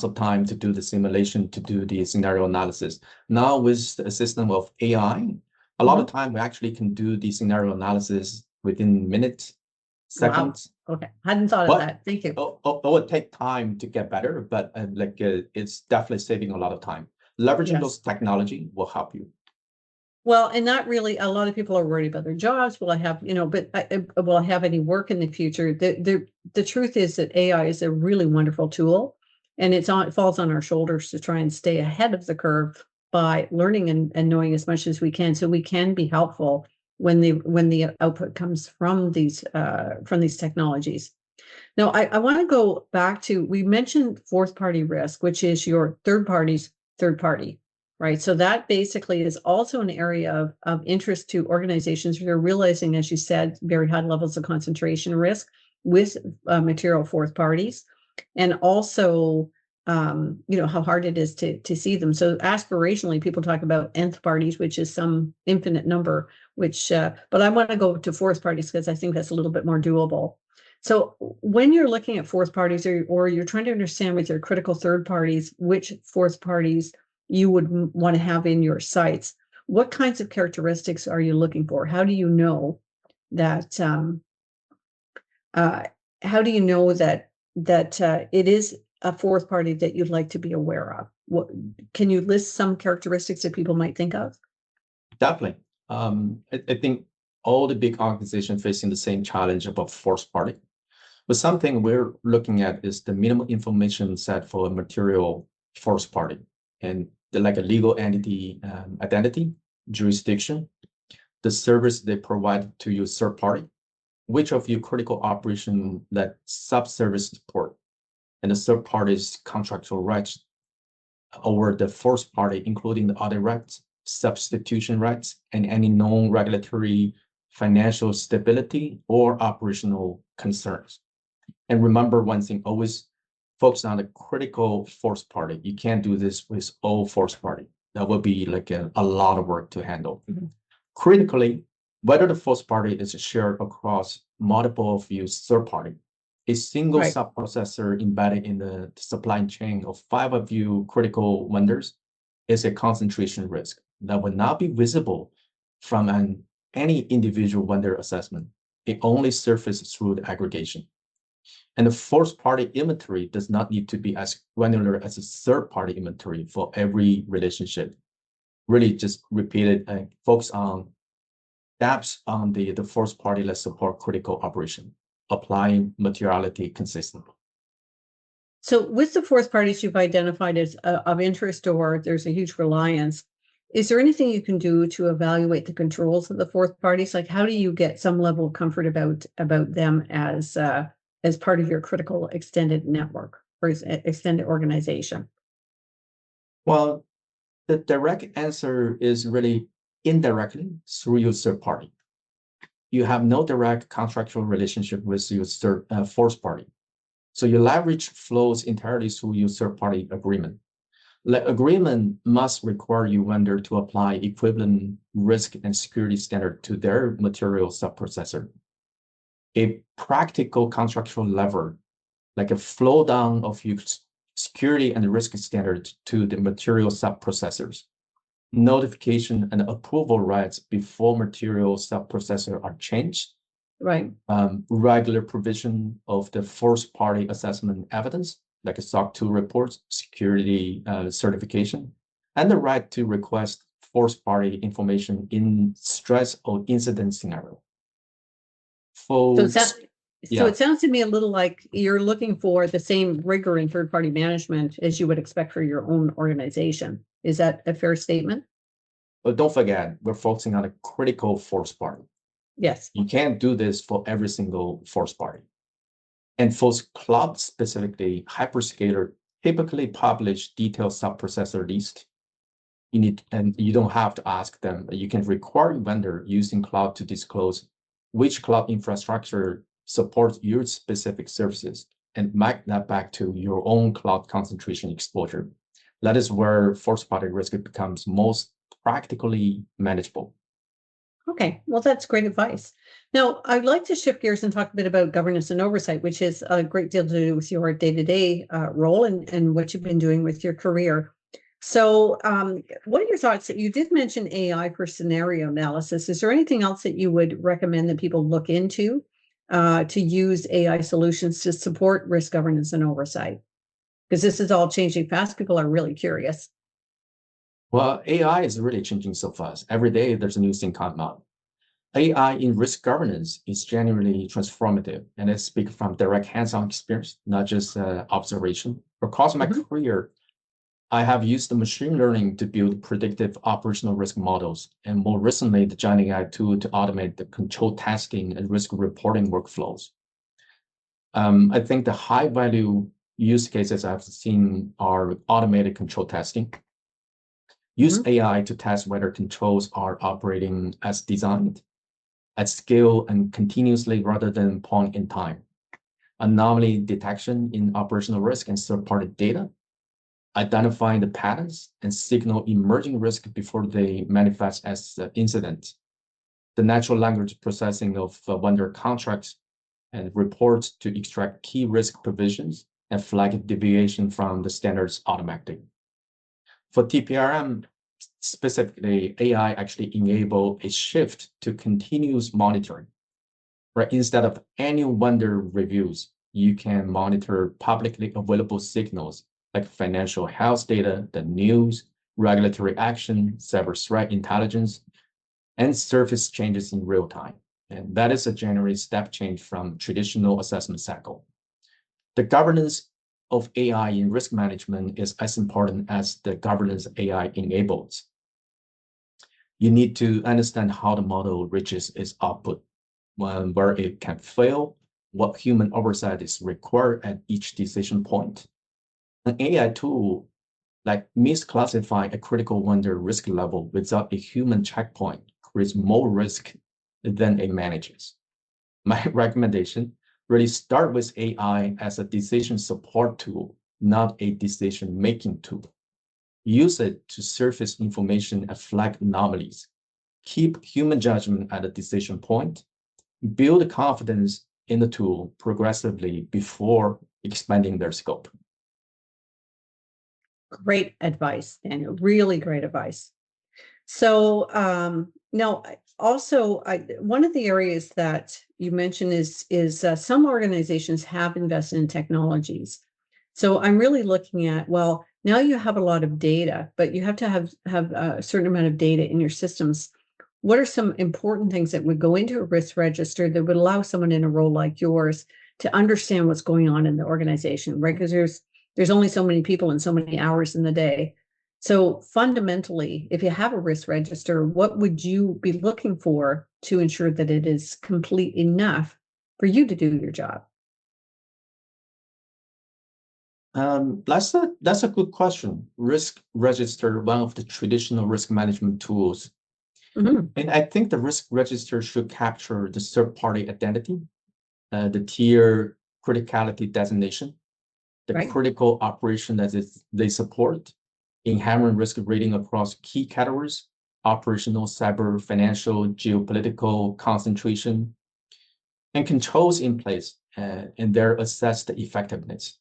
Speaker 2: of time to do the simulation, to do the scenario analysis. Now with the system of AI, a lot of time we actually can do the scenario analysis within minutes, seconds.
Speaker 1: Wow. Okay, hadn't thought of that. Thank you.
Speaker 2: It would take time to get better, but it's definitely saving a lot of time. Leveraging those technology will help you.
Speaker 1: Well, and not really, a lot of people are worried about their jobs. Will I have, but will I have any work in the future? The truth is that AI is a really wonderful tool, and it falls on our shoulders to try and stay ahead of the curve by learning and knowing as much as we can, so we can be helpful when the output comes from these technologies. Now, I want to go back to, we mentioned fourth party risk, which is your third party's third party, right? So that basically is also an area of interest to organizations who are realizing, as you said, very high levels of concentration risk with material fourth parties, and also how hard it is to see them. So aspirationally, people talk about nth parties, which is some infinite number, but I want to go to fourth parties because I think that's a little bit more doable. So when you're looking at fourth parties, or you're trying to understand with your critical third parties, which fourth parties you would want to have in your sites, what kinds of characteristics are you looking for? How do you know that? How do you know that it is a fourth party that you'd like to be aware of? What can you list some characteristics that people might think of?
Speaker 2: Definitely. I think all the big organizations facing the same challenge about fourth party. But something we're looking at is the minimum information set for a material fourth party, and like a legal entity, identity, jurisdiction, the service they provide to your third party, which of your critical operation that sub-service support, and the third party's contractual rights over the fourth party, including the audit rights, substitution rights, and any non-regulatory financial stability or operational concerns. And remember one thing, always focus on the critical fourth party. You can't do this with all fourth party. That would be like a lot of work to handle. Mm-hmm. Critically, whether the fourth party is shared across multiple of you third party, a single sub-processor embedded in the supply chain of 5 of you critical vendors is a concentration risk that would not be visible from any individual vendor assessment. It only surfaces through the aggregation. And the fourth party inventory does not need to be as granular as a third party inventory for every relationship. Really just repeat it and focus on gaps on the fourth party that support critical operation, applying materiality consistently.
Speaker 1: So with the fourth parties you've identified as of interest, or there's a huge reliance, is there anything you can do to evaluate the controls of the fourth parties? Like, how do you get some level of comfort about them as part of your critical extended network or extended organization?
Speaker 2: Well, the direct answer is really indirectly through your third party. You have no direct contractual relationship with your fourth party. So your leverage flows entirely through your third party agreement. The agreement must require your vendor to apply equivalent risk and security standard to their material subprocessor. A practical contractual lever, like a flow down of your security and risk standards to the material sub-processors, notification and approval rights before material sub-processor are changed,
Speaker 1: Right.
Speaker 2: regular provision of the first-party assessment evidence, like a SOC 2 reports, security certification, and the right to request first-party information in stress or incident scenario.
Speaker 1: So it
Speaker 2: Yeah.
Speaker 1: sounds to me a little like you're looking for the same rigor in third-party management as you would expect for your own organization. Is that a fair statement?
Speaker 2: But don't forget, we're focusing on a critical first party.
Speaker 1: Yes.
Speaker 2: You can't do this for every single first party. And for cloud specifically, hyperscaler typically publish detailed sub-processor list. And you don't have to ask them. You can require vendor using cloud to disclose which cloud infrastructure supports your specific services and map that back to your own cloud concentration exposure. That is where first-party risk becomes most practically manageable.
Speaker 1: Okay, well, that's great advice. Now, I'd like to shift gears and talk a bit about governance and oversight, which is a great deal to do with your day-to-day role and what you've been doing with your career. So what are your thoughts? You did mention AI for scenario analysis. Is there anything else that you would recommend that people look into to use AI solutions to support risk governance and oversight? Because this is all changing fast. People are really curious.
Speaker 2: Well, AI is really changing so fast. Every day there's a new thing coming out. AI in risk governance is genuinely transformative, and I speak from direct hands-on experience, not just observation. Across my career, I have used the machine learning to build predictive operational risk models, and more recently, the Gen AI tool to automate the control testing and risk reporting workflows. I think the high-value use cases I've seen are automated control testing. Use AI to test whether controls are operating as designed, at scale and continuously rather than point in time. Anomaly detection in operational risk and third-party data, identifying the patterns and signal emerging risk before they manifest as incidents. The natural language processing of vendor contracts and reports to extract key risk provisions and flag deviation from the standards automatically. For TPRM, specifically, AI actually enable a shift to continuous monitoring, right? Instead of annual vendor reviews, you can monitor publicly available signals like financial health data, the news, regulatory action, cyber threat intelligence, and surface changes in real time. And that is a generally step change from traditional assessment cycle. The governance of AI in risk management is as important as the governance AI enables. You need to understand how the model reaches its output, where it can fail, what human oversight is required at each decision point. An AI tool like misclassifying a critical vendor risk level without a human checkpoint creates more risk than it manages. My recommendation, really start with AI as a decision support tool, not a decision-making tool. Use it to surface information and flag anomalies. Keep human judgment at the decision point. Build confidence in the tool progressively before expanding their scope.
Speaker 1: Great advice, Daniel. Really great advice. So now, also, one of the areas that you mentioned is some organizations have invested in technologies. So I'm really looking at, well, now you have a lot of data, but you have to have a certain amount of data in your systems. What are some important things that would go into a risk register that would allow someone in a role like yours to understand what's going on in the organization, right? Because there's only so many people and so many hours in the day. So fundamentally, if you have a risk register, what would you be looking for to ensure that it is complete enough for you to do your job?
Speaker 2: That's a good question. Risk register, one of the traditional risk management tools. And I think the risk register should capture the third-party identity, the tier criticality designation, the critical operation that they support, inherent risk rating across key categories, operational, cyber, financial, geopolitical concentration, and controls in place, and their assessed effectiveness.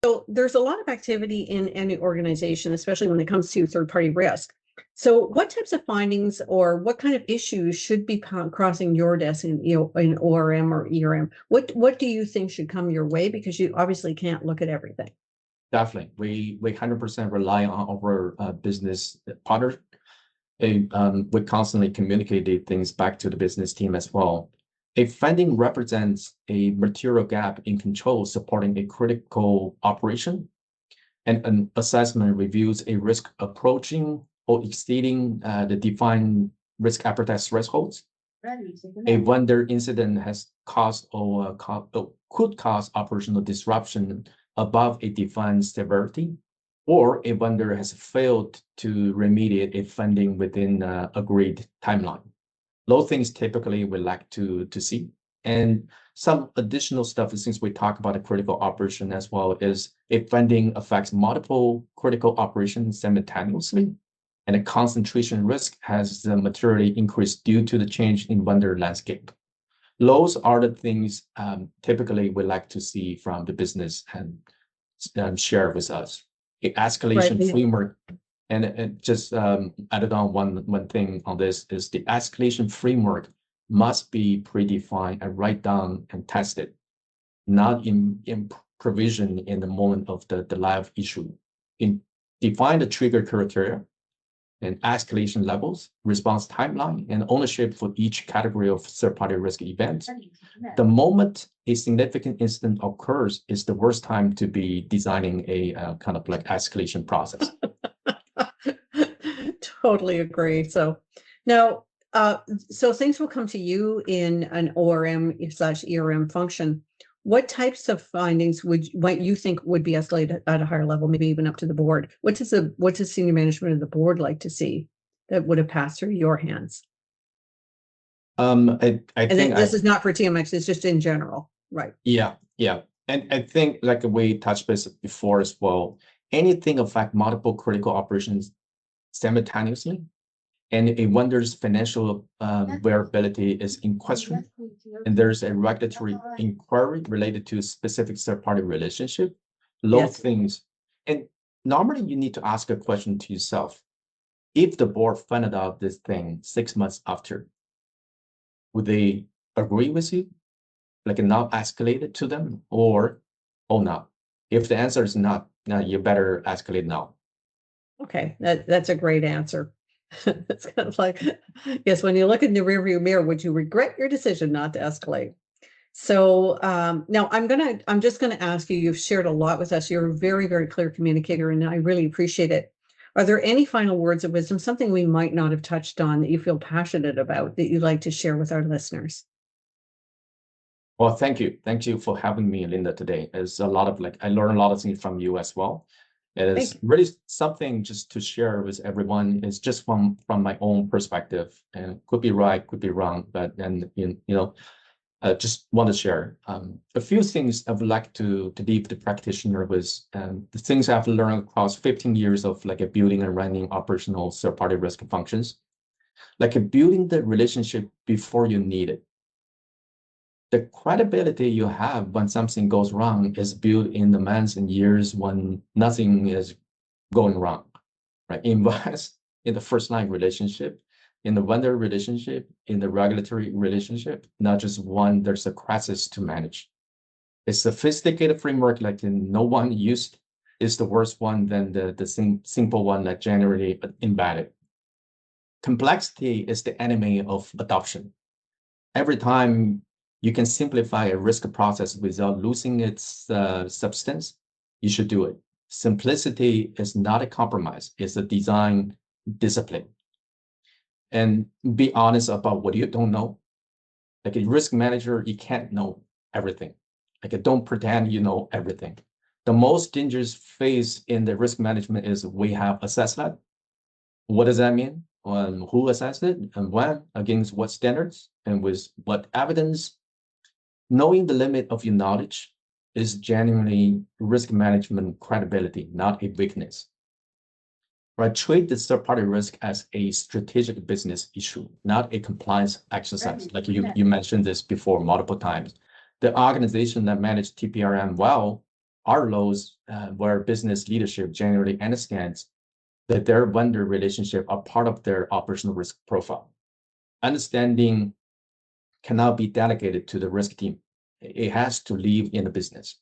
Speaker 1: So there's a lot of activity in any organization, especially when it comes to third-party risk. So what types of findings or what kind of issues should be crossing your desk in ORM or ERM? What do you think should come your way? Because you obviously can't look at everything.
Speaker 2: Definitely, we 100% rely on our business partners. We constantly communicate things back to the business team as well. A finding represents a material gap in control supporting a critical operation, and an assessment reviews a risk approaching or exceeding the defined risk appetite thresholds. A vendor incident has caused or could cause operational disruption above a defined severity, or a vendor has failed to remediate a funding within agreed timeline. Those things typically we like to see. And some additional stuff, since we talk about a critical operation as well, is if funding affects multiple critical operations simultaneously, and a concentration risk has materially increased due to the change in vendor landscape. Those are the things typically we like to see from the business and share with us. The escalation framework, and just added on one thing on this is the escalation framework must be predefined and write down and tested, not in provision in the moment of the live issue. Define the trigger criteria and escalation levels, response timeline, and ownership for each category of third-party risk event. The moment a significant incident occurs is the worst time to be designing a kind of like escalation process.
Speaker 1: Totally agree. So now, so things will come to you in an ORM/ERM function. What types of findings what you think would be escalated at a higher level, maybe even up to the board? What does senior management of the board like to see that would have passed through your hands?
Speaker 2: I think
Speaker 1: this is not for TMX, it's just in general, right?
Speaker 2: Yeah. And I think like we touched base before as well, anything affect multiple critical operations simultaneously, and a vendor's financial viability is in question, and there's a regulatory inquiry related to specific third-party relationship, those things. And normally you need to ask a question to yourself. If the board found out this thing 6 months after, would they agree with you? Like not escalate it to them, or oh no? If the answer is not, now you better escalate now.
Speaker 1: Okay, that's a great answer. It's kind of like, yes, when you look in the rearview mirror, would you regret your decision not to escalate? So now I'm just gonna ask you, you've shared a lot with us. You're a very, very clear communicator, and I really appreciate it. Are there any final words of wisdom, something we might not have touched on that you feel passionate about that you'd like to share with our listeners?
Speaker 2: Well, thank you. Thank you for having me, Linda, today. It's a lot of I learned a lot of things from you as well. It is really something just to share with everyone. It's just from my own perspective, and could be right, could be wrong, but then just want to share a few things I would like to leave the practitioner with, the things I've learned across 15 years of building and running operational third-party risk functions, building the relationship before you need it. The credibility you have when something goes wrong is built in the months and years when nothing is going wrong, right? Invest in the first line relationship, in the vendor relationship, in the regulatory relationship, not just one there's a crisis to manage. A sophisticated framework no one used is the worst one than the simple one that generally embedded. Complexity is the enemy of adoption. Every time you can simplify a risk process without losing its substance, you should do it. Simplicity is not a compromise, it's a design discipline. And be honest about what you don't know. Like a risk manager, you can't know everything. Don't pretend you know everything. The most dangerous phase in the risk management is we have assessed that. What does that mean? Who assessed it and when, against what standards, and with what evidence? Knowing the limit of your knowledge is genuinely risk management credibility, not a weakness. Right? Treat the third-party risk as a strategic business issue, not a compliance exercise. Like you mentioned this before multiple times. The organization that managed TPRM well are those where business leadership generally understands that their vendor relationship are part of their operational risk profile. Understanding cannot be delegated to the risk team. It has to live in the business.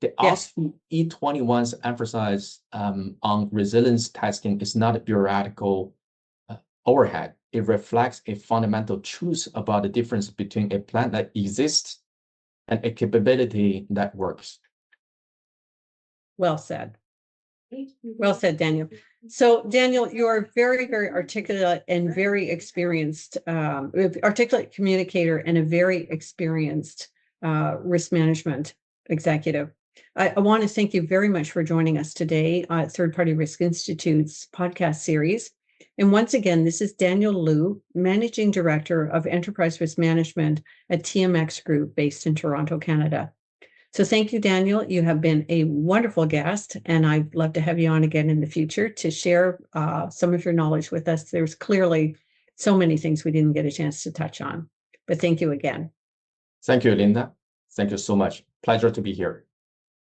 Speaker 2: The
Speaker 1: Yes.
Speaker 2: OSFI E21's emphasis on resilience testing is not a bureaucratical overhead. It reflects a fundamental truth about the difference between a plan that exists and a capability that works.
Speaker 1: Well said. Well said, Daniel. So, Daniel, you're very, very articulate and very experienced, articulate communicator and a very experienced risk management executive. I want to thank you very much for joining us today at Third Party Risk Institute's podcast series. And once again, this is Daniel Liu, Managing Director of Enterprise Risk Management at TMX Group based in Toronto, Canada. So thank you, Daniel. You have been a wonderful guest, and I'd love to have you on again in the future to share some of your knowledge with us. There's clearly so many things we didn't get a chance to touch on, but thank you again.
Speaker 2: Thank you, Linda. Thank you so much. Pleasure to be here.